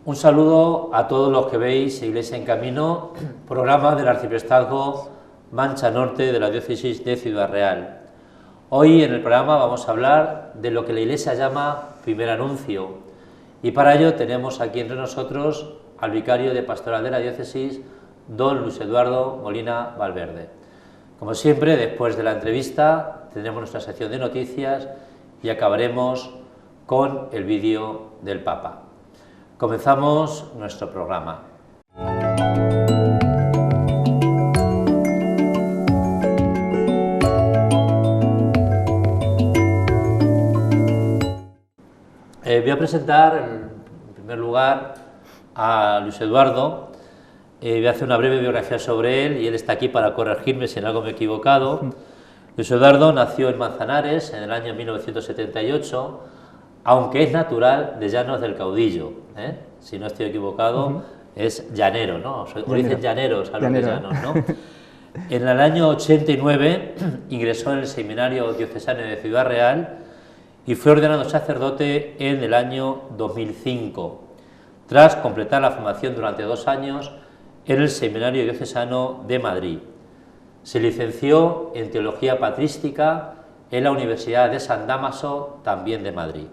Un saludo a todos los que veis Iglesia en Camino, programa del Arciprestazgo Mancha Norte de la Diócesis de Ciudad Real. Hoy en el programa vamos a hablar de lo que la Iglesia llama primer anuncio, y para ello tenemos aquí entre nosotros al vicario de Pastoral de la Diócesis, don Luis Eduardo Molina Valverde. Como siempre, después de la entrevista tendremos nuestra sección de noticias y acabaremos con el vídeo del Papa. Comenzamos nuestro programa. Voy a presentar en primer lugar a Luis Eduardo. Voy a hacer una breve biografía sobre él y él está aquí para corregirme si en algo me he equivocado. Luis Eduardo nació en Manzanares en el año 1978, aunque es natural de Llanos del Caudillo, si no estoy equivocado, es llanero, ¿no? O dicen llaneros a los de Llanos, ¿no? En el año 89 ingresó en el Seminario Diocesano de Ciudad Real y fue ordenado sacerdote en el año 2005, tras completar la formación durante 2 años en el Seminario Diocesano de Madrid. Se licenció en Teología Patrística en la Universidad de San Dámaso, también de Madrid.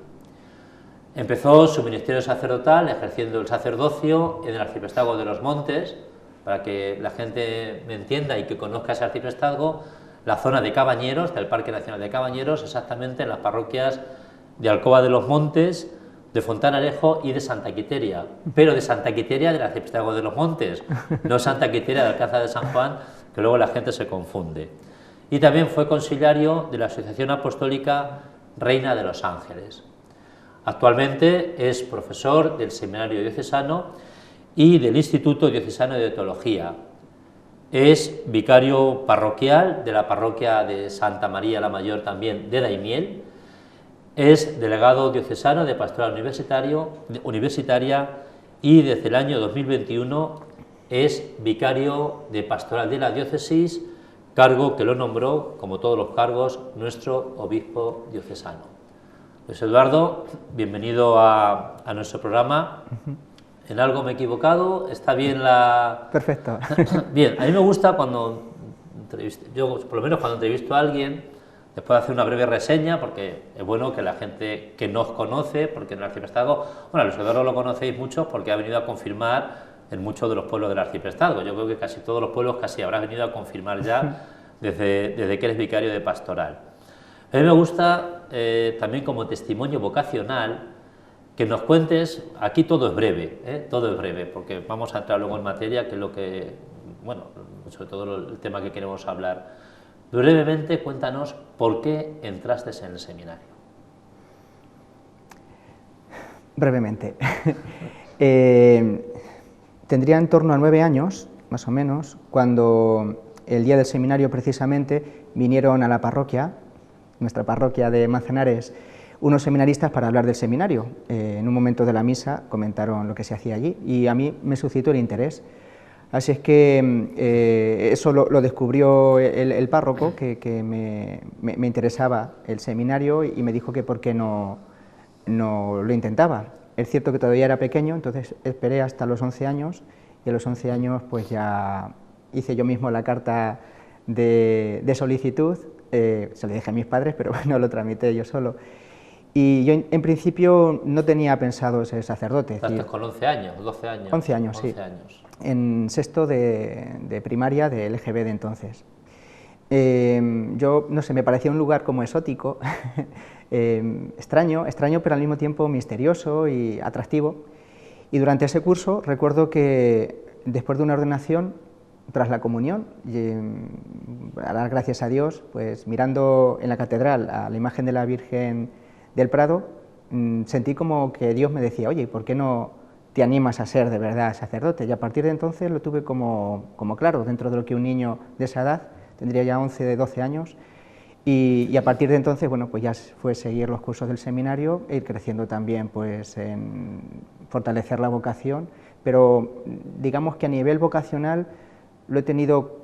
Empezó su ministerio sacerdotal ejerciendo el sacerdocio en el Arciprestazgo de los Montes. Para que la gente me entienda y que conozca ese arciprestazgo, la zona de Cabañeros, del Parque Nacional de Cabañeros, exactamente en las parroquias de Alcoba de los Montes, de Fontanarejo y de Santa Quiteria, pero de Santa Quiteria del Arciprestazgo de los Montes, no Santa Quiteria del Alcázar de San Juan, que luego la gente se confunde. Y también fue consiliario de la Asociación Apostólica Reina de los Ángeles. Actualmente es profesor del Seminario Diocesano y del Instituto Diocesano de Teología. Es vicario parroquial de la parroquia de Santa María la Mayor, también de Daimiel. Es delegado diocesano de Pastoral Universitaria y desde el año 2021 es vicario de Pastoral de la Diócesis, cargo que lo nombró, como todos los cargos, nuestro obispo diocesano. Luis Eduardo, bienvenido a nuestro programa. ¿En algo me he equivocado? ¿Está bien la...? Perfecto. Bien, a mí me gusta cuando yo por lo menos cuando entrevisto a alguien, después de hacer una breve reseña, porque es bueno que la gente que nos conoce, porque en el arciprestazgo, bueno, a Luis Eduardo lo conocéis mucho porque ha venido a confirmar en muchos de los pueblos del arciprestazgo. Yo creo que casi todos los pueblos casi habrá venido a confirmar ya desde que eres vicario de pastoral. A mí me gusta también como testimonio vocacional que nos cuentes, aquí todo es breve, porque vamos a entrar luego en materia, que es lo que, bueno, sobre todo el tema que queremos hablar. Brevemente, cuéntanos por qué entraste en el seminario. Brevemente. Tendría en torno a 9 años, más o menos, cuando el día del seminario precisamente vinieron a la parroquia, nuestra parroquia de Manzanares, unos seminaristas para hablar del seminario. En un momento de la misa comentaron lo que se hacía allí y a mí me suscitó el interés. Así es que eso lo descubrió el párroco, que me interesaba el seminario y me dijo que por qué no lo intentaba. Es cierto que todavía era pequeño, entonces esperé hasta los 11 años y a los 11 años pues ya hice yo mismo la carta de solicitud. Se lo dije a mis padres, pero bueno, lo tramité yo solo. Y yo en principio no tenía pensado ser sacerdote. ¿Estás con 11 años, 12 años? 11 años, 11 sí. años. En sexto de primaria de LGB de entonces. Yo, no sé, me parecía un lugar como exótico, extraño, pero al mismo tiempo misterioso y atractivo. Y durante ese curso recuerdo que después de una ordenación, tras la comunión, a dar gracias a Dios, pues mirando en la catedral a la imagen de la Virgen del Prado, sentí como que Dios me decía, oye, ¿por qué no te animas a ser de verdad sacerdote? Y a partir de entonces lo tuve como claro, dentro de lo que un niño de esa edad, tendría ya 11, 12 años, Y a partir de entonces, bueno, pues ya fue seguir los cursos del seminario e ir creciendo también pues en fortalecer la vocación, pero digamos que a nivel vocacional lo he tenido,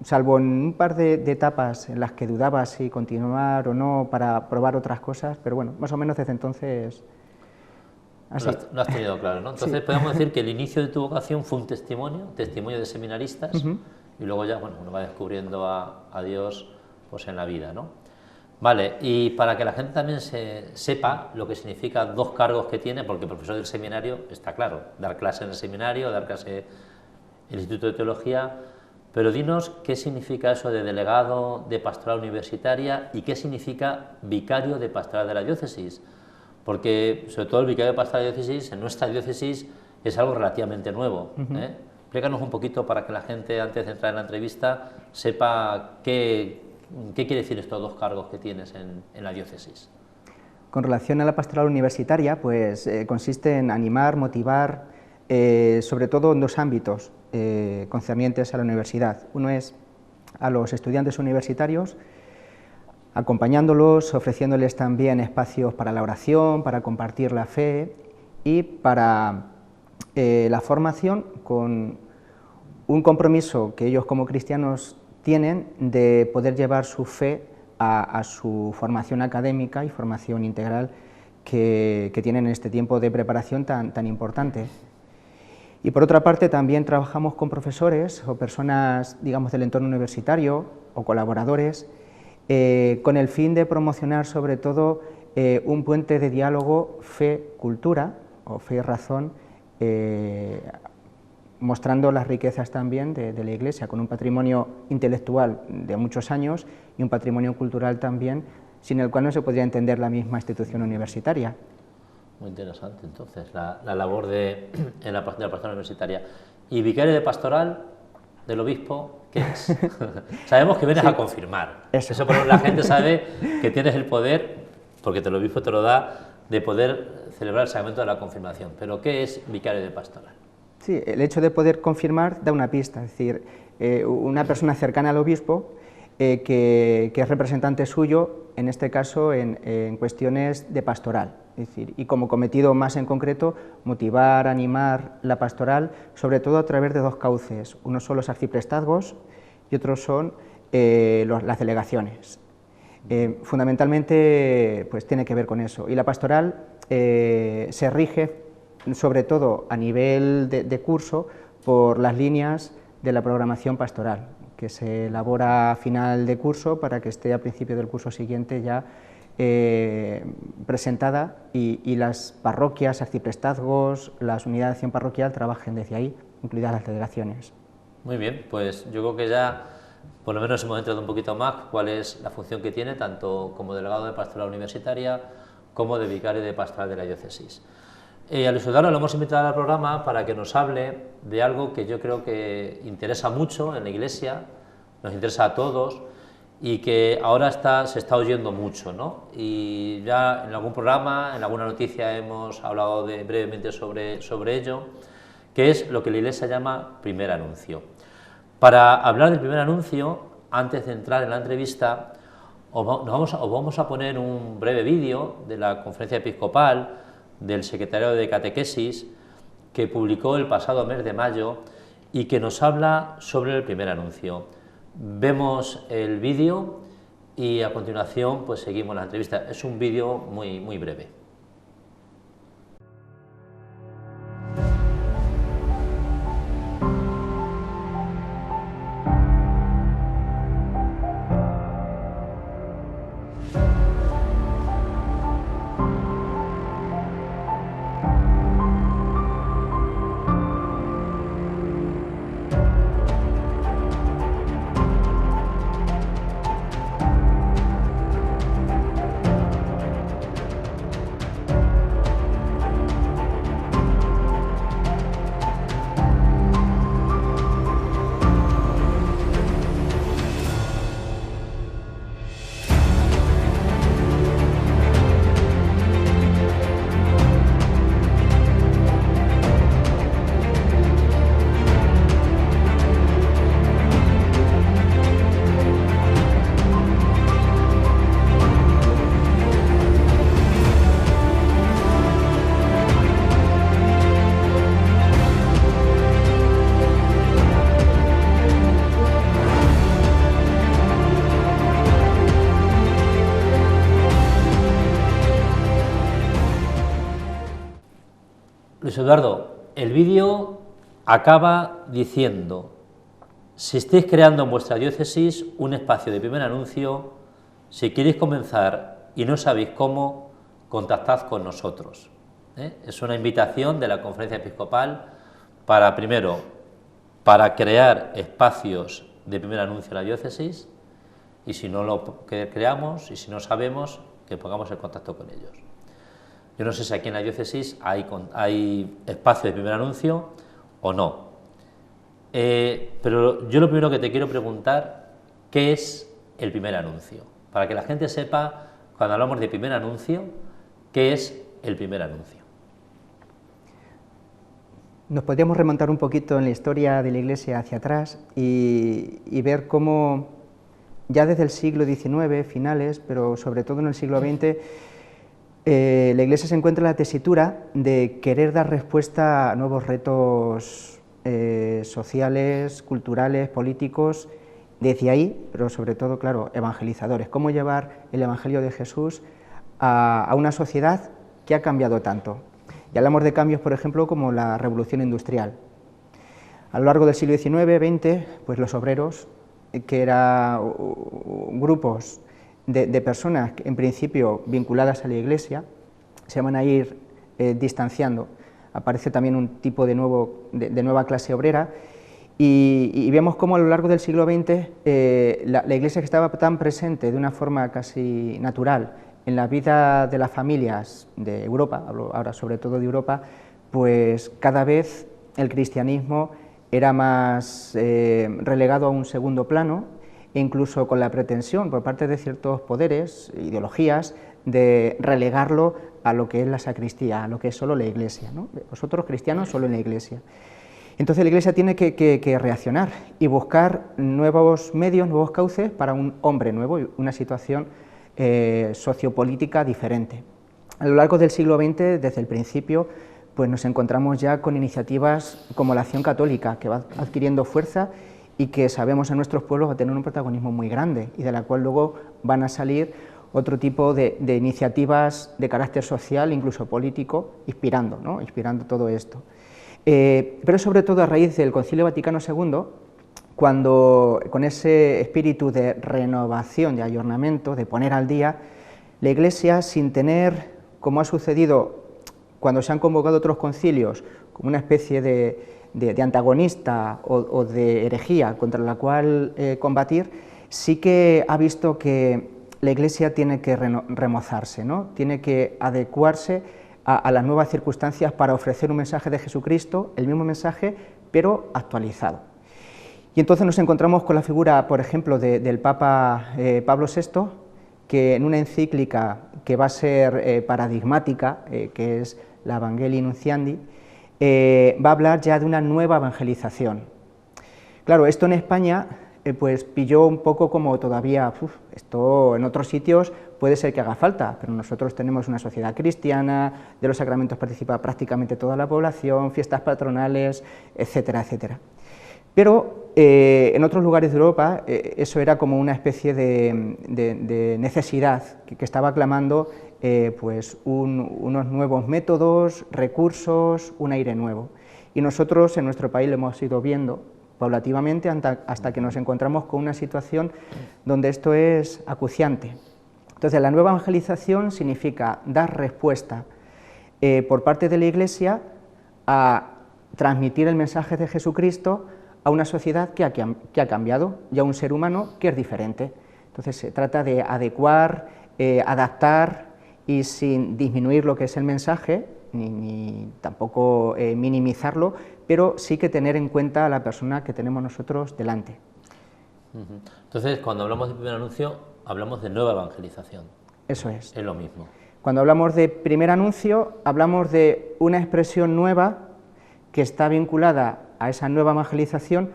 salvo en un par de etapas en las que dudaba si continuar o no para probar otras cosas, pero bueno, más o menos desde entonces así. Lo has tenido claro, ¿no? Entonces Sí. podemos decir que el inicio de tu vocación fue un testimonio de seminaristas, y luego ya, bueno, uno va descubriendo a Dios pues en la vida, ¿no? Vale, y para que la gente también sepa lo que significa dos cargos que tiene, porque profesor del seminario está claro, dar clase en el seminario, dar clase en el Instituto de Teología, pero dinos qué significa eso de delegado de pastoral universitaria y qué significa vicario de pastoral de la diócesis, porque sobre todo el vicario de pastoral de la diócesis en nuestra diócesis es algo relativamente nuevo, ¿eh? Explícanos un poquito para que la gente, antes de entrar en la entrevista, sepa qué quiere decir estos dos cargos que tienes en la diócesis. Con relación a la pastoral universitaria, pues consiste en animar, motivar, sobre todo en dos ámbitos concernientes a la universidad. Uno es a los estudiantes universitarios, acompañándolos, ofreciéndoles también espacios para la oración, para compartir la fe y para la formación con un compromiso que ellos como cristianos tienen de poder llevar su fe a su formación académica y formación integral que tienen en este tiempo de preparación tan importante. Y por otra parte también trabajamos con profesores o personas, digamos, del entorno universitario o colaboradores con el fin de promocionar sobre todo un puente de diálogo fe-cultura o fe-razón, mostrando las riquezas también de la Iglesia, con un patrimonio intelectual de muchos años y un patrimonio cultural también, sin el cual no se podría entender la misma institución universitaria. Muy interesante, entonces, la labor de la pastoral universitaria. ¿Y vicario de pastoral del obispo qué es? Sabemos que vienes a confirmar. Eso por la gente sabe que tienes el poder, porque el obispo te lo da, de poder celebrar el sacramento de la confirmación. Pero ¿qué es vicario de pastoral? Sí, el hecho de poder confirmar da una pista, es decir, una persona cercana al obispo que es representante suyo, en este caso en cuestiones de pastoral, es decir, y como cometido más en concreto, motivar, animar la pastoral, sobre todo a través de dos cauces, uno son los arciprestazgos y otros son las delegaciones. Fundamentalmente pues tiene que ver con eso, y la pastoral se rige sobre todo a nivel de curso por las líneas de la programación pastoral, que se elabora a final de curso para que esté a principio del curso siguiente ya presentada y las parroquias, arciprestazgos, las unidades de acción parroquial trabajen desde ahí, incluidas las delegaciones. Muy bien, pues yo creo que ya por lo menos hemos entrado un poquito más cuál es la función que tiene, tanto como delegado de pastoral universitaria como de vicario de pastoral de la diócesis. A Luis Eduardo lo hemos invitado al programa para que nos hable de algo que yo creo que interesa mucho en la Iglesia, nos interesa a todos y que ahora se está oyendo mucho, ¿no? Y ya en algún programa, en alguna noticia hemos hablado brevemente sobre ello, que es lo que la Iglesia llama primer anuncio. Para hablar del primer anuncio, antes de entrar en la entrevista, os vamos a poner un breve vídeo de la conferencia episcopal del secretario de Catequesis que publicó el pasado mes de mayo y que nos habla sobre el primer anuncio. Vemos el vídeo y a continuación pues seguimos la entrevista. Es un vídeo muy breve. Luis Eduardo, el vídeo acaba diciendo: si estáis creando en vuestra diócesis un espacio de primer anuncio, si queréis comenzar y no sabéis cómo, contactad con nosotros. Es una invitación de la Conferencia Episcopal para, primero, para crear espacios de primer anuncio en la diócesis, y si no lo creamos y si no sabemos, que pongamos en contacto con ellos. Yo no sé si aquí en la diócesis hay espacio de primer anuncio o no. Pero yo lo primero que te quiero preguntar, ¿qué es el primer anuncio? Para que la gente sepa, cuando hablamos de primer anuncio, ¿qué es el primer anuncio? Nos podríamos remontar un poquito en la historia de la Iglesia hacia atrás y ver cómo ya desde el siglo XIX, finales, pero sobre todo en el siglo XX, la Iglesia se encuentra en la tesitura de querer dar respuesta a nuevos retos sociales, culturales, políticos, desde ahí, pero sobre todo, claro, evangelizadores. ¿Cómo llevar el Evangelio de Jesús a una sociedad que ha cambiado tanto? Y hablamos de cambios, por ejemplo, como la Revolución Industrial. A lo largo del siglo XIX, XX, pues los obreros, que eran grupos de personas, en principio vinculadas a la Iglesia, se van a ir distanciando. Aparece también un tipo de nueva clase obrera, y vemos cómo a lo largo del siglo XX la Iglesia, que estaba tan presente de una forma casi natural en la vida de las familias de Europa, hablo ahora sobre todo de Europa, pues cada vez el cristianismo era más relegado a un segundo plano, e incluso con la pretensión por parte de ciertos poderes, ideologías, de relegarlo a lo que es la sacristía, a lo que es solo la Iglesia, ¿no? Vosotros cristianos solo en la Iglesia. Entonces la Iglesia tiene que reaccionar y buscar nuevos medios, nuevos cauces para un hombre nuevo y una situación sociopolítica diferente. A lo largo del siglo XX, desde el principio, pues nos encontramos ya con iniciativas como la Acción Católica, que va adquiriendo fuerza y que sabemos en nuestros pueblos va a tener un protagonismo muy grande, y de la cual luego van a salir otro tipo de iniciativas de carácter social, incluso político, inspirando, ¿no? Inspirando todo esto. Pero sobre todo a raíz del Concilio Vaticano II, cuando con ese espíritu de renovación, de ayornamiento, de poner al día, la Iglesia, sin tener, como ha sucedido cuando se han convocado otros concilios, como una especie de antagonista o de herejía contra la cual combatir, sí que ha visto que la Iglesia tiene que remozarse, ¿no? Tiene que adecuarse a las nuevas circunstancias para ofrecer un mensaje de Jesucristo, el mismo mensaje, pero actualizado. Y entonces nos encontramos con la figura, por ejemplo, del Papa Pablo VI, que en una encíclica que va a ser paradigmática, que es la Evangelii Nuntiandi, va a hablar ya de una nueva evangelización. Claro, esto en España pues pilló un poco como todavía, esto en otros sitios puede ser que haga falta, pero nosotros tenemos una sociedad cristiana, de los sacramentos participa prácticamente toda la población, fiestas patronales, etcétera, etcétera. Pero en otros lugares de Europa eso era como una especie de necesidad que estaba clamando pues unos nuevos métodos, recursos, un aire nuevo. Y nosotros en nuestro país lo hemos ido viendo paulativamente hasta que nos encontramos con una situación donde esto es acuciante. Entonces la nueva evangelización significa dar respuesta por parte de la Iglesia a transmitir el mensaje de Jesucristo a una sociedad que ha cambiado y a un ser humano que es diferente. Entonces se trata de adecuar, adaptar y sin disminuir lo que es el mensaje, ni tampoco minimizarlo, pero sí que tener en cuenta a la persona que tenemos nosotros delante. Entonces, cuando hablamos de primer anuncio, hablamos de nueva evangelización. Eso es. Es lo mismo. Cuando hablamos de primer anuncio, hablamos de una expresión nueva que está vinculada a esa nueva evangelización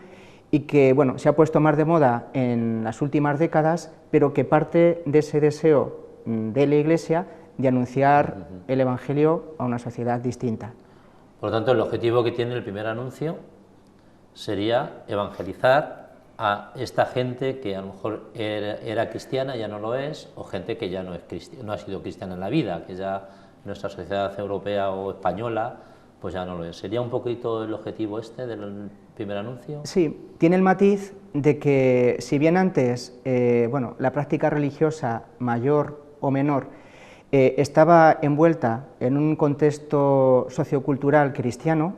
y que, bueno, se ha puesto más de moda en las últimas décadas, pero que parte de ese deseo de la Iglesia de anunciar el Evangelio a una sociedad distinta. Por lo tanto, el objetivo que tiene el primer anuncio sería evangelizar a esta gente que a lo mejor era cristiana, ya no lo es, o gente que ya no ha sido cristiana en la vida, que ya nuestra sociedad europea o española pues ya no lo es. ¿Sería un poquito el objetivo este del primer anuncio? Sí, tiene el matiz de que si bien antes, bueno, la práctica religiosa mayor o menor estaba envuelta en un contexto sociocultural cristiano,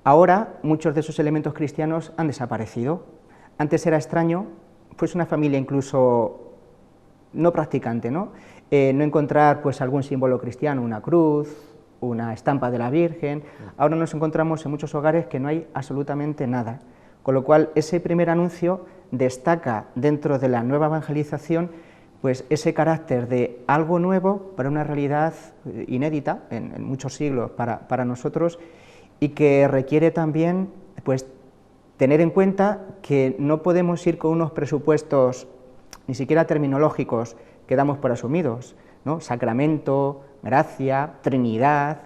ahora muchos de esos elementos cristianos han desaparecido. Antes era extraño, pues una familia incluso no practicante, ¿no? No encontrar pues algún símbolo cristiano, una cruz, una estampa de la Virgen. Ahora nos encontramos en muchos hogares que no hay absolutamente nada, con lo cual ese primer anuncio destaca dentro de la nueva evangelización pues ese carácter de algo nuevo para una realidad inédita en muchos siglos para nosotros, y que requiere también pues tener en cuenta que no podemos ir con unos presupuestos ni siquiera terminológicos que damos por asumidos, ¿no? Sacramento, gracia, Trinidad.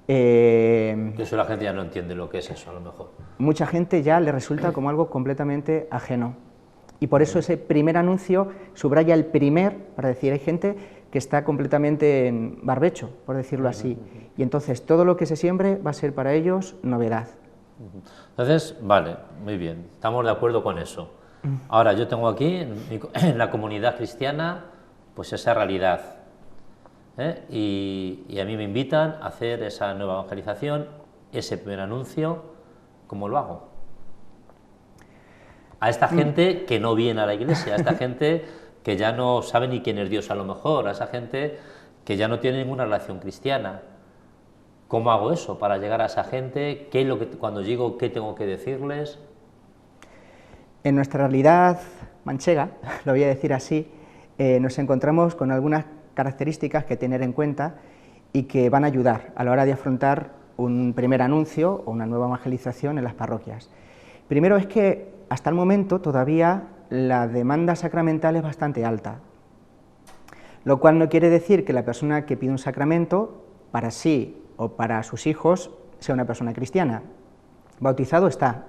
Eso la gente ya no entiende lo que es eso, a lo mejor. Mucha gente ya le resulta como algo completamente ajeno. Y por eso ese primer anuncio subraya el primer, para decir, hay gente que está completamente en barbecho, por decirlo así. Y entonces todo lo que se siembre va a ser para ellos novedad. Entonces, vale, muy bien, estamos de acuerdo con eso. Ahora, yo tengo aquí, en la comunidad cristiana, pues esa realidad. Y a mí me invitan a hacer esa nueva evangelización, ese primer anuncio. ¿Cómo lo hago? A esta gente que no viene a la iglesia, a esta gente que ya no sabe ni quién es Dios a lo mejor, a esa gente que ya no tiene ninguna relación cristiana. ¿Cómo hago eso para llegar a esa gente? ¿Qué es lo que, cuando llego, qué tengo que decirles? En nuestra realidad manchega, lo voy a decir así, nos encontramos con algunas características que tener en cuenta y que van a ayudar a la hora de afrontar un primer anuncio o una nueva evangelización en las parroquias. Primero es que hasta el momento todavía la demanda sacramental es bastante alta, lo cual no quiere decir que la persona que pide un sacramento para sí o para sus hijos sea una persona cristiana. Bautizado está,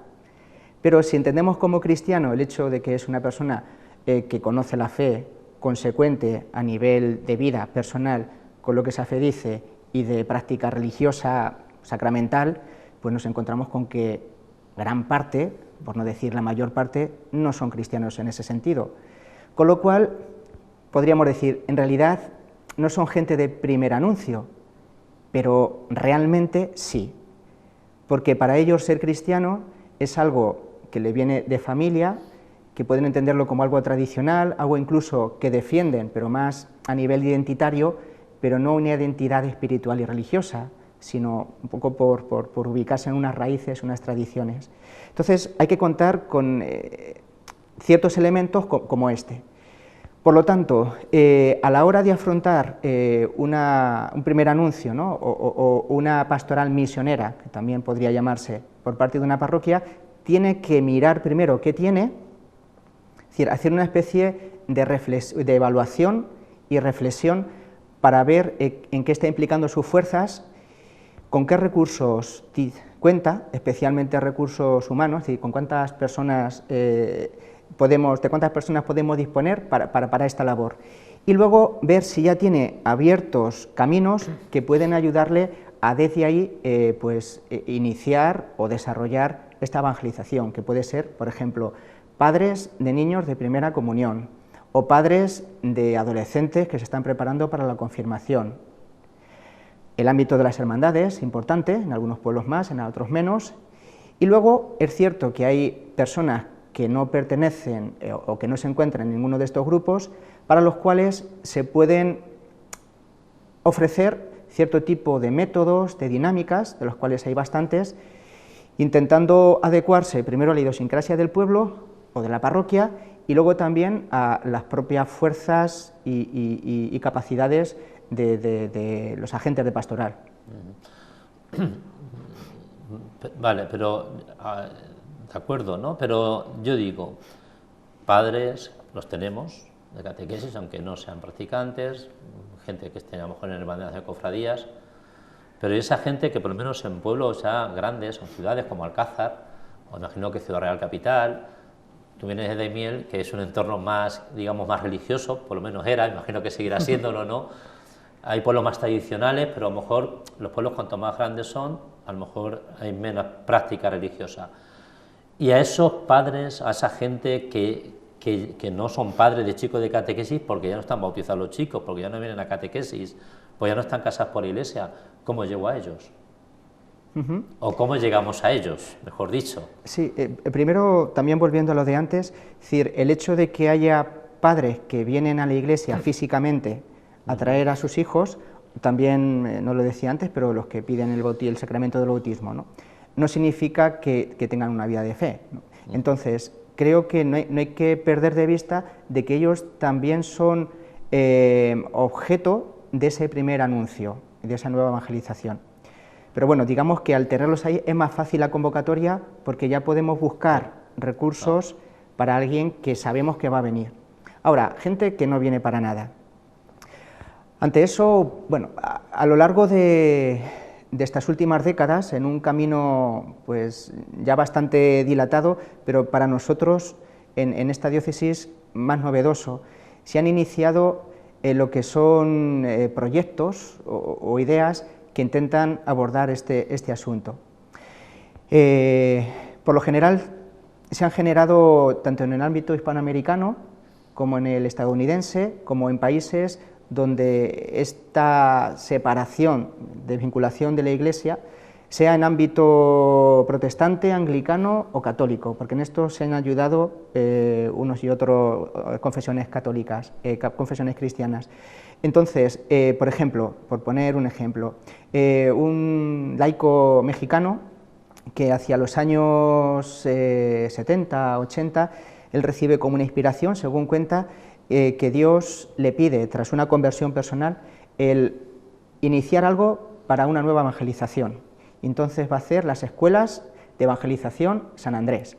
pero si entendemos como cristiano el hecho de que es una persona que conoce la fe, consecuente a nivel de vida personal con lo que esa fe dice y de práctica religiosa sacramental, pues nos encontramos con que gran parte, por no decir la mayor parte, no son cristianos en ese sentido. Con lo cual, podríamos decir, en realidad no son gente de primer anuncio, pero realmente sí, porque para ellos ser cristiano es algo que le viene de familia, que pueden entenderlo como algo tradicional, algo incluso que defienden, pero más a nivel identitario, pero no una identidad espiritual y religiosa, sino un poco por ubicarse en unas raíces, unas tradiciones. Entonces hay que contar con ciertos elementos como este. Por lo tanto, a la hora de afrontar un primer anuncio, ¿no? o una pastoral misionera, que también podría llamarse, por parte de una parroquia, tiene que mirar primero qué tiene, es decir, hacer una especie de evaluación y reflexión para ver en qué está implicando sus fuerzas, con qué recursos cuenta, especialmente recursos humanos, es decir, con cuántas personas de cuántas personas podemos disponer para esta labor. Y luego ver si ya tiene abiertos caminos que pueden ayudarle a desde ahí iniciar o desarrollar esta evangelización, que puede ser, por ejemplo, padres de niños de primera comunión o padres de adolescentes que se están preparando para la confirmación. El ámbito de las hermandades, importante, en algunos pueblos más, en otros menos. Y luego es cierto que hay personas que no pertenecen o que no se encuentran en ninguno de estos grupos, para los cuales se pueden ofrecer cierto tipo de métodos, de dinámicas, de los cuales hay bastantes, intentando adecuarse primero a la idiosincrasia del pueblo o de la parroquia, y luego también a las propias fuerzas y capacidades de los agentes de pastoral. Vale, pero de acuerdo, ¿no? Pero yo digo, padres los tenemos de catequesis, aunque no sean practicantes, gente que esté a lo mejor en hermandades de cofradías, pero esa gente que por lo menos en pueblos ya grandes o ciudades como Alcázar, o imagino que Ciudad Real Capital, tú vienes de Daimiel, que es un entorno más, digamos, más religioso, por lo menos era, imagino que seguirá siéndolo, ¿no? Hay pueblos más tradicionales, pero a lo mejor los pueblos cuanto más grandes son, a lo mejor hay menos práctica religiosa. Y a esos padres, a esa gente que no son padres de chicos de catequesis porque ya no están bautizados los chicos, porque ya no vienen a catequesis, pues ya no están casados por la iglesia, ¿cómo llego a ellos? ¿O cómo llegamos a ellos, mejor dicho? Sí, primero, también volviendo a lo de antes, es decir, el hecho de que haya padres que vienen a la iglesia físicamente a traer a sus hijos, también, no lo decía antes, pero los que piden el sacramento del bautismo, no significa que tengan una vida de fe, ¿no? Entonces, creo que no hay que perder de vista de que ellos también son objeto de ese primer anuncio, de esa nueva evangelización. Pero bueno, digamos que al tenerlos ahí es más fácil la convocatoria porque ya podemos buscar recursos para alguien que sabemos que va a venir. Ahora, gente que no viene para nada. Ante eso, bueno, a lo largo de estas últimas décadas, en un camino pues ya bastante dilatado, pero para nosotros en esta diócesis más novedoso, se han iniciado lo que son proyectos o ideas que intentan abordar este asunto. Por lo general se han generado tanto en el ámbito hispanoamericano como en el estadounidense, como en países donde esta separación, desvinculación de la Iglesia, sea en ámbito protestante, anglicano o católico, porque en esto se han ayudado unos y otros confesiones católicas, confesiones cristianas. Entonces, por ejemplo, por poner un ejemplo, un laico mexicano que hacia los años 70, 80, él recibe como una inspiración, según cuenta, que Dios le pide, tras una conversión personal, el iniciar algo para una nueva evangelización. Entonces va a hacer las escuelas de evangelización San Andrés.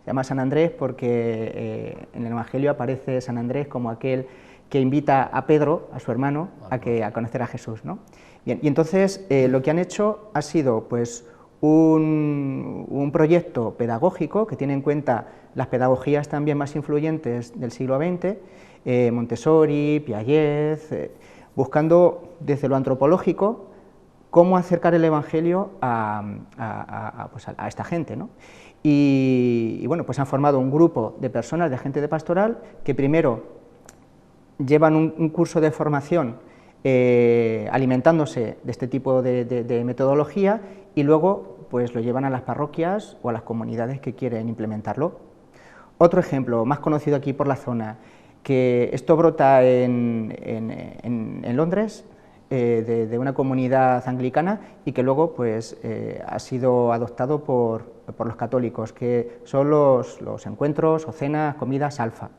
Se llama San Andrés porque en el Evangelio aparece San Andrés como aquel que invita a Pedro, a su hermano, a conocer a Jesús, ¿no? Bien, y entonces lo que han hecho ha sido pues un proyecto pedagógico que tiene en cuenta las pedagogías también más influyentes del siglo XX, Montessori, Piaget, buscando desde lo antropológico cómo acercar el Evangelio a esta gente, ¿no? Y bueno, pues han formado un grupo de personas, de gente de pastoral, que primero llevan un curso de formación alimentándose de este tipo de metodología y luego pues lo llevan a las parroquias o a las comunidades que quieren implementarlo. Otro ejemplo, más conocido aquí por la zona, que esto brota en Londres, de una comunidad anglicana y que luego pues, ha sido adoptado por los católicos, que son los encuentros o cenas, comidas alfa.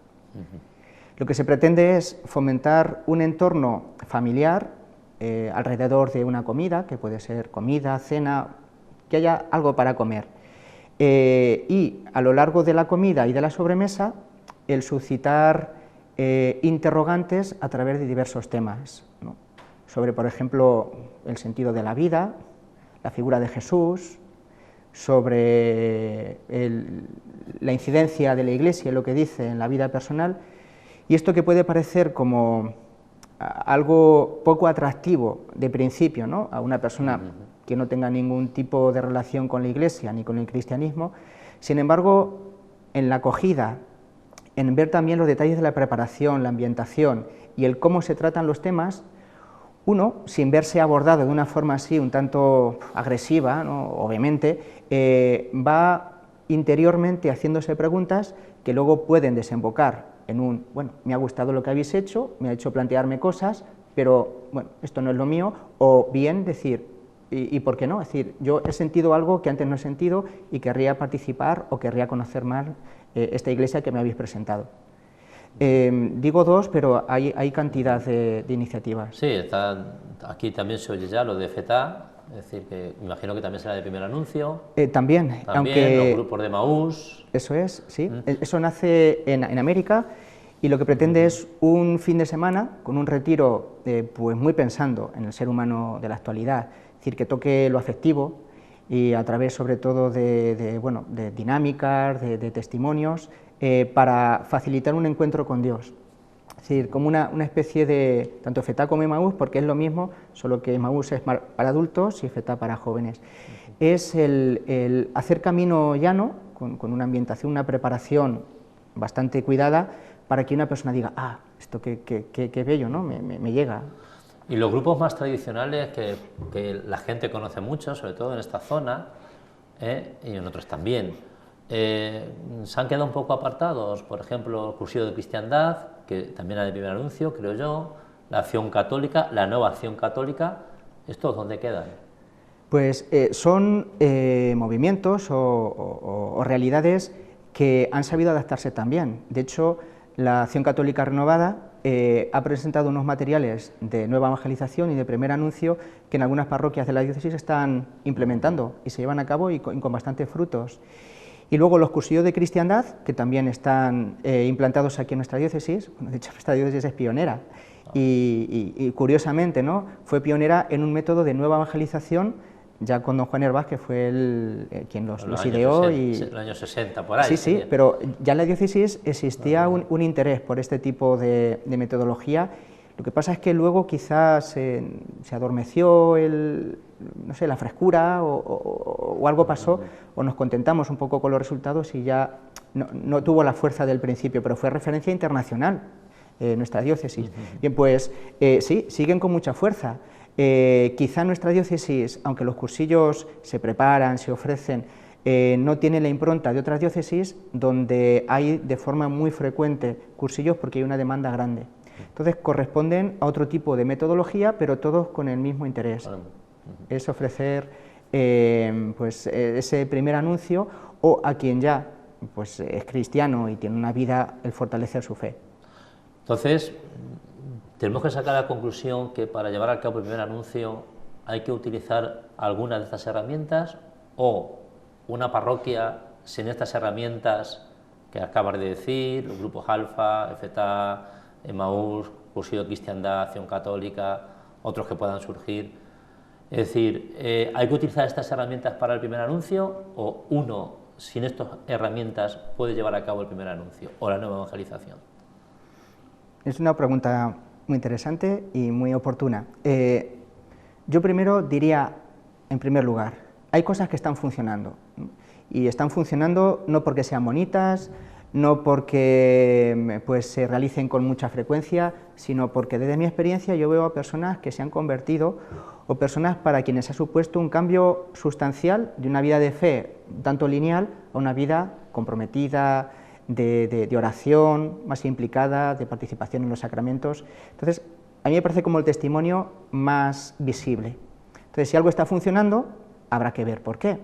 Lo que se pretende es fomentar un entorno familiar alrededor de una comida, que puede ser comida, cena, que haya algo para comer. Y a lo largo de la comida y de la sobremesa, el suscitar interrogantes a través de diversos temas, ¿no? Sobre, por ejemplo, el sentido de la vida, la figura de Jesús, sobre la incidencia de la Iglesia en lo que dice en la vida personal, y esto que puede parecer como algo poco atractivo de principio, ¿no?, a una persona que no tenga ningún tipo de relación con la Iglesia ni con el cristianismo, sin embargo, en la acogida, en ver también los detalles de la preparación, la ambientación y el cómo se tratan los temas, uno, sin verse abordado de una forma así un tanto agresiva, ¿no?, obviamente, va interiormente haciéndose preguntas que luego pueden desembocar en un, bueno, me ha gustado lo que habéis hecho, me ha hecho plantearme cosas, pero bueno, esto no es lo mío, o bien decir, ¿y por qué no? Es decir, yo he sentido algo que antes no he sentido y querría participar o querría conocer más esta iglesia que me habéis presentado. Digo dos, pero hay cantidad de iniciativas. Sí, aquí también se oye ya lo de FETA, es decir, que me imagino que también será de primer anuncio. También, aunque los grupos de Maús. Eso es, sí. Eso nace en América y lo que pretende es un fin de semana con un retiro pues muy pensando en el ser humano de la actualidad, es decir, que toque lo afectivo y a través sobre todo de dinámicas, de testimonios, para facilitar un encuentro con Dios. Es Es decir, como una especie de, tanto FETA como Emaús, porque es lo mismo, solo que Emaús es para adultos y FETA para jóvenes. Es el hacer camino llano, con una ambientación, una preparación bastante cuidada, para que una persona diga, ah, esto qué bello, ¿no? Me llega. Y los grupos más tradicionales que la gente conoce mucho, sobre todo en esta zona, y en otros también, se han quedado un poco apartados. Por ejemplo, el Cursillo de Cristiandad, que también era de primer anuncio, creo yo, la Acción Católica, la Nueva Acción Católica. ¿Estos dónde quedan? Pues son movimientos o realidades que han sabido adaptarse también. De hecho, la Acción Católica Renovada ha presentado unos materiales de nueva evangelización y de primer anuncio que en algunas parroquias de la diócesis están implementando y se llevan a cabo y con bastantes frutos. Y luego los cursillos de cristiandad, que también están implantados aquí en nuestra diócesis. Bueno, de hecho, nuestra diócesis es pionera y curiosamente, ¿no?, fue pionera en un método de nueva evangelización, ya con don Juan Hervás, que fue quien los ideó. En los años 60, por ahí. Sí, sí, pero ya en la diócesis existía un interés por este tipo de metodología. Lo que pasa es que luego quizás se adormeció no sé, la frescura o algo pasó, o nos contentamos un poco con los resultados y ya no tuvo la fuerza del principio, pero fue referencia internacional nuestra diócesis. Bien, pues sí, siguen con mucha fuerza. Quizá nuestra diócesis, aunque los cursillos se preparan, se ofrecen, no tiene la impronta de otras diócesis donde hay de forma muy frecuente cursillos porque hay una demanda grande. Entonces corresponden a otro tipo de metodología, pero todos con el mismo interés. Es ofrecer pues, ese primer anuncio, o a quien ya pues, es cristiano y tiene una vida, el fortalecer su fe. Entonces, tenemos que sacar la conclusión que para llevar a cabo el primer anuncio hay que utilizar alguna de estas herramientas, o una parroquia sin estas herramientas que acabas de decir, los grupos Alfa, FETA, Emaús, Cursillo de Cristiandad, Acción Católica, otros que puedan surgir. Es decir, ¿hay que utilizar estas herramientas para el primer anuncio, o uno sin estas herramientas puede llevar a cabo el primer anuncio o la nueva evangelización? Es una pregunta muy interesante y muy oportuna. Yo primero diría, en primer lugar, hay cosas que están funcionando, ¿no? Y están funcionando no porque sean bonitas, no porque pues, se realicen con mucha frecuencia, sino porque desde mi experiencia yo veo a personas que se han convertido, o personas para quienes ha supuesto un cambio sustancial de una vida de fe tanto lineal a una vida comprometida, de oración más implicada, de participación en los sacramentos. Entonces, a mí me parece como el testimonio más visible. Entonces, si algo está funcionando, habrá que ver por qué.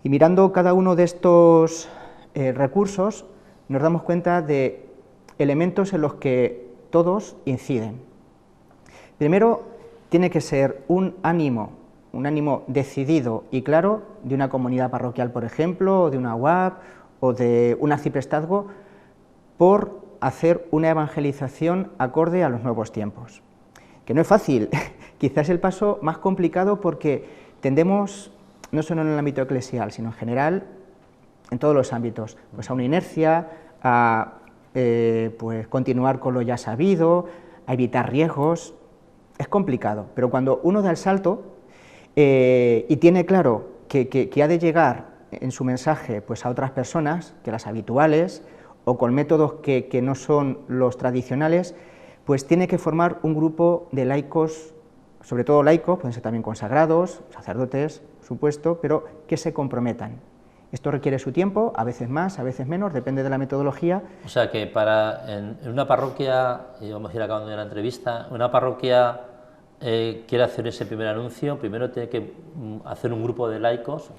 Y mirando cada uno de estos recursos, nos damos cuenta de elementos en los que todos inciden. Primero, tiene que ser un ánimo decidido y claro de una comunidad parroquial, por ejemplo, o de una UAP, o de un arciprestazgo, por hacer una evangelización acorde a los nuevos tiempos. Que no es fácil, quizás es el paso más complicado, porque tendemos, no solo en el ámbito eclesial, sino en general, en todos los ámbitos, pues a una inercia, a pues continuar con lo ya sabido, a evitar riesgos. Es complicado, pero cuando uno da el salto y tiene claro que ha de llegar en su mensaje pues a otras personas que las habituales, o con métodos que no son los tradicionales, pues tiene que formar un grupo de laicos, sobre todo laicos, pueden ser también consagrados, sacerdotes, por supuesto, pero que se comprometan. Esto requiere su tiempo, a veces más, a veces menos, depende de la metodología. O sea que en una parroquia, y vamos a ir acabando de la entrevista, una parroquia quiere hacer ese primer anuncio, primero tiene que hacer un grupo de laicos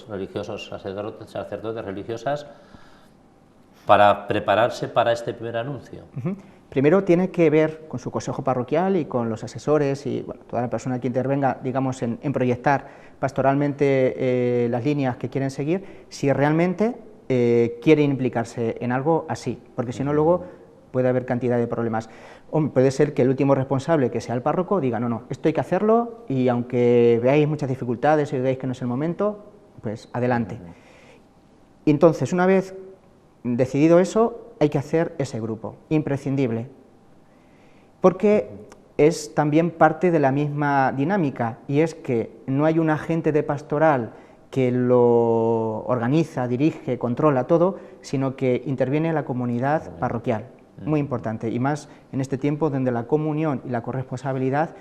religiosos, sacerdotes religiosas, para prepararse para este primer anuncio. Primero tiene que ver con su consejo parroquial y con los asesores y bueno, toda la persona que intervenga, digamos, en proyectar pastoralmente las líneas que quieren seguir, si realmente quiere implicarse en algo así, porque si no luego puede haber cantidad de problemas. Puede ser que el último responsable, que sea el párroco, diga no, esto hay que hacerlo, y aunque veáis muchas dificultades y veáis que no es el momento, pues adelante. Y entonces, una vez decidido eso, hay que hacer ese grupo, imprescindible. porque es también parte de la misma dinámica, y es que no hay un agente de pastoral que lo organiza, dirige, controla todo, sino que interviene la comunidad parroquial, muy importante, y más en este tiempo donde la comunión y la corresponsabilidad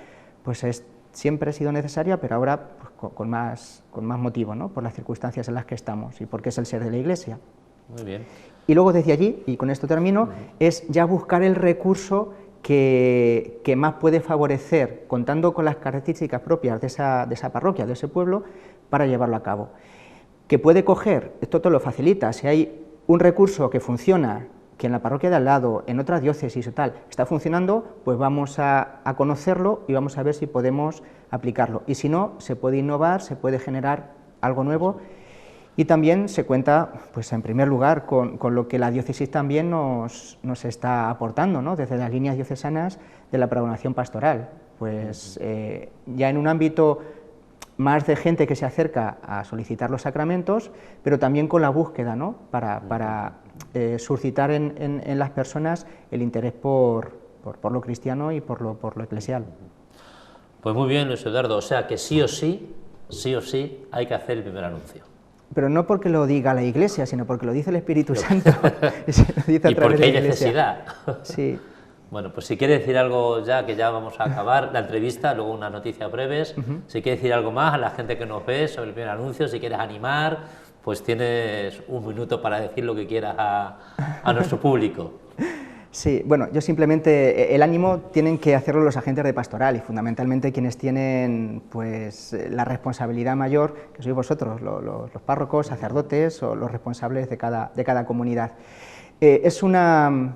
pues siempre ha sido necesaria, pero ahora pues, con más motivo, ¿no?, por las circunstancias en las que estamos y porque es el ser de la Iglesia. Muy bien. Y luego desde allí, y con esto termino, es ya buscar el recurso que más puede favorecer, contando con las características propias de esa parroquia, de ese pueblo, para llevarlo a cabo. Que puede coger, esto te lo facilita, si hay un recurso que funciona, que en la parroquia de al lado, en otra diócesis o tal, está funcionando, pues vamos a conocerlo y vamos a ver si podemos aplicarlo. Y si no, se puede innovar, se puede generar algo nuevo. Y también se cuenta, pues en primer lugar, con lo que la diócesis también nos está aportando, ¿no?, desde las líneas diocesanas de la programación pastoral. Pues ya en un ámbito más de gente que se acerca a solicitar los sacramentos, pero también con la búsqueda, ¿no?, para suscitar en las personas el interés por lo cristiano y por lo eclesial. Pues muy bien, Luis Eduardo, o sea que sí o sí hay que hacer el primer anuncio. Pero no porque lo diga la Iglesia, sino porque lo dice el Espíritu Santo. Se lo dice a y través porque de hay la Iglesia. necesidad. Sí. Bueno, pues si quiere decir algo ya, que ya vamos a acabar la entrevista, luego unas noticias breves, si quiere decir algo más a la gente que nos ve sobre el primer anuncio, si quieres animar, pues tienes un minuto para decir lo que quieras a nuestro público. Sí, bueno, yo simplemente, el ánimo tienen que hacerlo los agentes de pastoral y fundamentalmente quienes tienen pues la responsabilidad mayor, que sois vosotros, los párrocos, sacerdotes o los responsables de cada comunidad. Es una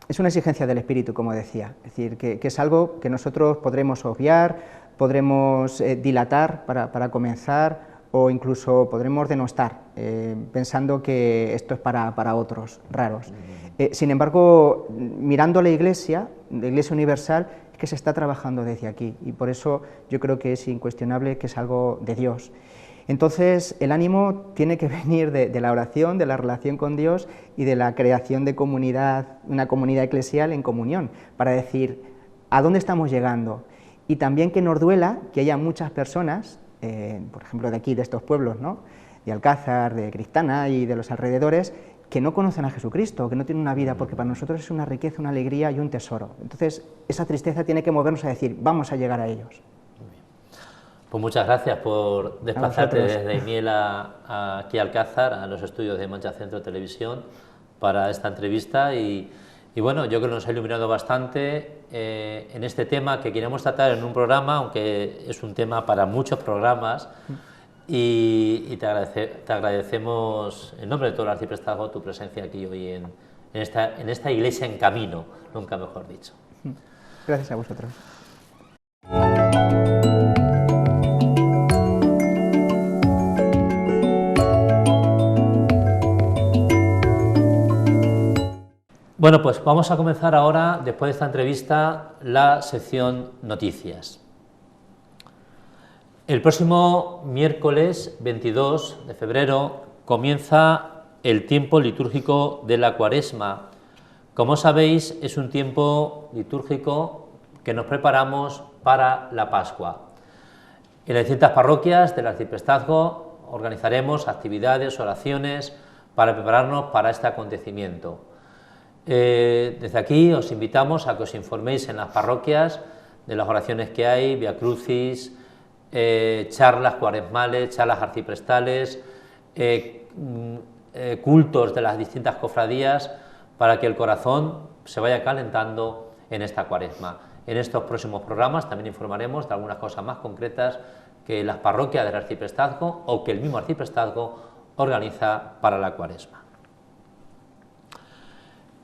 exigencia del Espíritu, como decía, es decir, que es algo que nosotros podremos obviar, podremos dilatar para comenzar, o incluso podremos denostar, pensando que esto es para otros raros. Sin embargo, mirando la Iglesia universal, es que se está trabajando desde aquí, y por eso yo creo que es incuestionable que es algo de Dios. Entonces, el ánimo tiene que venir de la oración, de la relación con Dios y de la creación de comunidad, una comunidad eclesial en comunión, para decir a dónde estamos llegando, y también que nos duela que haya muchas personas, por ejemplo de aquí, de estos pueblos, ¿no?, de Alcázar, de Cristana y de los alrededores, que no conocen a Jesucristo, que no tienen una vida, porque para nosotros es una riqueza, una alegría y un tesoro. Entonces, esa tristeza tiene que movernos a decir, vamos a llegar a ellos. Pues muchas gracias por desplazarte desde Imiela aquí a Alcázar, a los estudios de Mancha Centro Televisión, para esta entrevista, y bueno, yo creo que nos ha iluminado bastante en este tema que queremos tratar en un programa, aunque es un tema para muchos programas, y te agradecemos, en nombre de todo el arciprestazgo, tu presencia aquí hoy en esta iglesia en camino, nunca mejor dicho. Gracias a vosotros. Bueno, pues vamos a comenzar ahora, después de esta entrevista, la sección Noticias. El próximo miércoles 22 de febrero comienza el tiempo litúrgico de la Cuaresma. Como sabéis, es un tiempo litúrgico que nos preparamos para la Pascua. En las distintas parroquias del arciprestazgo organizaremos actividades, oraciones para prepararnos para este acontecimiento. Desde aquí os invitamos a que os informéis en las parroquias de las oraciones que hay, Via Crucis, charlas cuaresmales, charlas arciprestales, cultos de las distintas cofradías, para que el corazón se vaya calentando en esta Cuaresma. En estos próximos programas también informaremos de algunas cosas más concretas que las parroquias del arciprestazgo o que el mismo arciprestazgo organiza para la Cuaresma.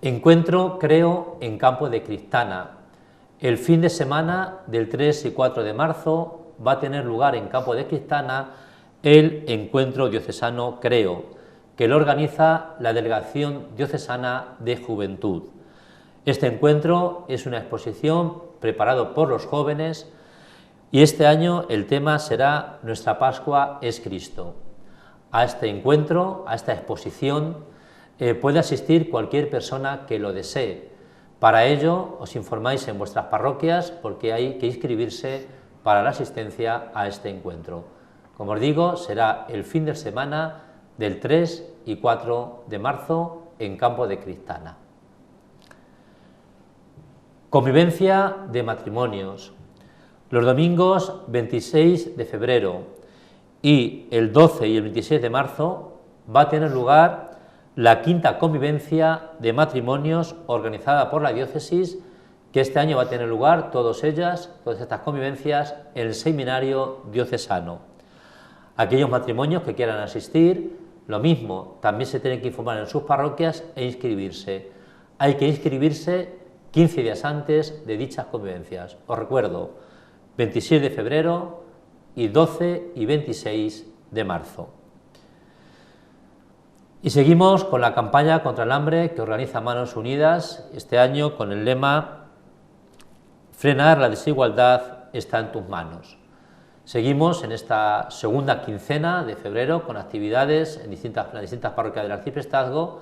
Encuentro, creo, en Campo de Cristana. El fin de semana del 3 y 4 de marzo va a tener lugar en Campo de Cristana el Encuentro Diocesano Creo, que lo organiza la Delegación Diocesana de Juventud. Este encuentro es una exposición preparado por los jóvenes y este año el tema será Nuestra Pascua es Cristo. A este encuentro, a esta exposición, puede asistir cualquier persona que lo desee, Para ello, os informáis en vuestras parroquias porque hay que inscribirse para la asistencia a este encuentro. Como os digo, será el fin de semana del 3 y 4 de marzo en Campo de Cristana. Convivencia de matrimonios. Los domingos 26 de febrero y el 12 y el 26 de marzo va a tener lugar la quinta convivencia de matrimonios organizada por la diócesis, que este año va a tener lugar, todas estas convivencias, en el seminario diocesano. Aquellos matrimonios que quieran asistir, lo mismo, también se tienen que informar en sus parroquias e inscribirse. Hay que inscribirse 15 días antes de dichas convivencias. Os recuerdo, 26 de febrero y 12 y 26 de marzo. Y seguimos con la campaña contra el hambre que organiza Manos Unidas este año con el lema Frenar la desigualdad está en tus manos. Seguimos en esta segunda quincena de febrero con actividades en las distintas parroquias del arciprestazgo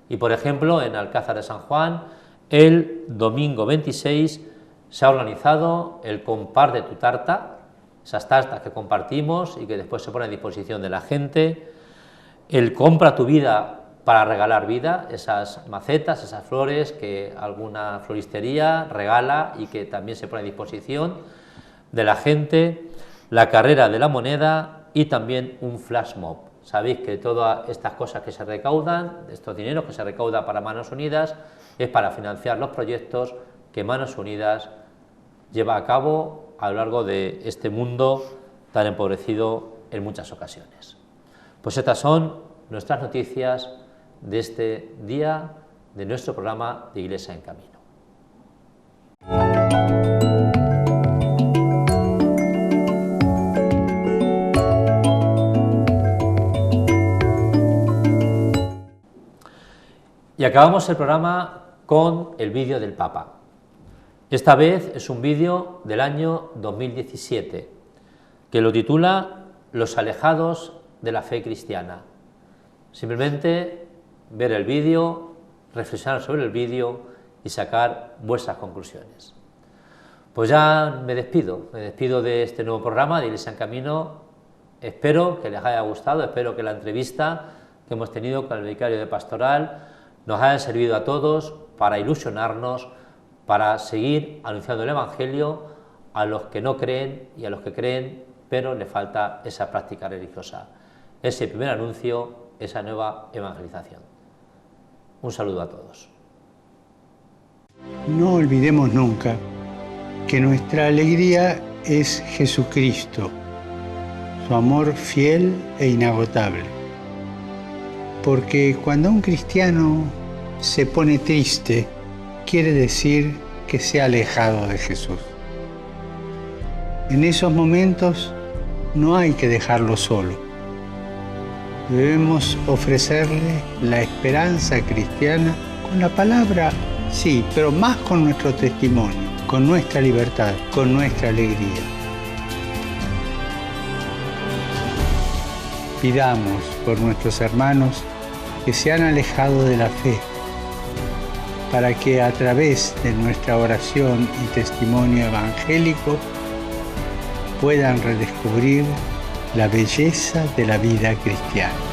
y, por ejemplo, en Alcázar de San Juan, el domingo 26 se ha organizado el Comparte tu tarta, esas tartas que compartimos y que después se ponen a disposición de la gente, el Compra tu vida para regalar vida, esas macetas, esas flores que alguna floristería regala y que también se pone a disposición de la gente, la carrera de la moneda y también un flash mob. Sabéis que todas estas cosas que se recaudan, estos dineros que se recauda para Manos Unidas, es para financiar los proyectos que Manos Unidas lleva a cabo a lo largo de este mundo tan empobrecido en muchas ocasiones. Pues estas son nuestras noticias de este día de nuestro programa de Iglesia en Camino. Y acabamos el programa con el vídeo del Papa. Esta vez es un vídeo del año 2017 que lo titula Los alejados de la fe cristiana. Simplemente ver el vídeo, reflexionar sobre el vídeo y sacar vuestras conclusiones. Pues ya me despido de este nuevo programa de Iglesia en Camino. Espero que les haya gustado, espero que la entrevista que hemos tenido con el vicario de Pastoral nos haya servido a todos para ilusionarnos, para seguir anunciando el Evangelio a los que no creen y a los que creen, pero le falta esa práctica religiosa, ese primer anuncio, esa nueva evangelización. Un saludo a todos. No olvidemos nunca que nuestra alegría es Jesucristo, su amor fiel e inagotable. Porque cuando un cristiano se pone triste, quiere decir que se ha alejado de Jesús. En esos momentos no hay que dejarlo solo. Debemos ofrecerle la esperanza cristiana con la palabra, sí, pero más con nuestro testimonio, con nuestra libertad, con nuestra alegría. Pidamos por nuestros hermanos que se han alejado de la fe, para que a través de nuestra oración y testimonio evangélico puedan redescubrir la belleza de la vida cristiana.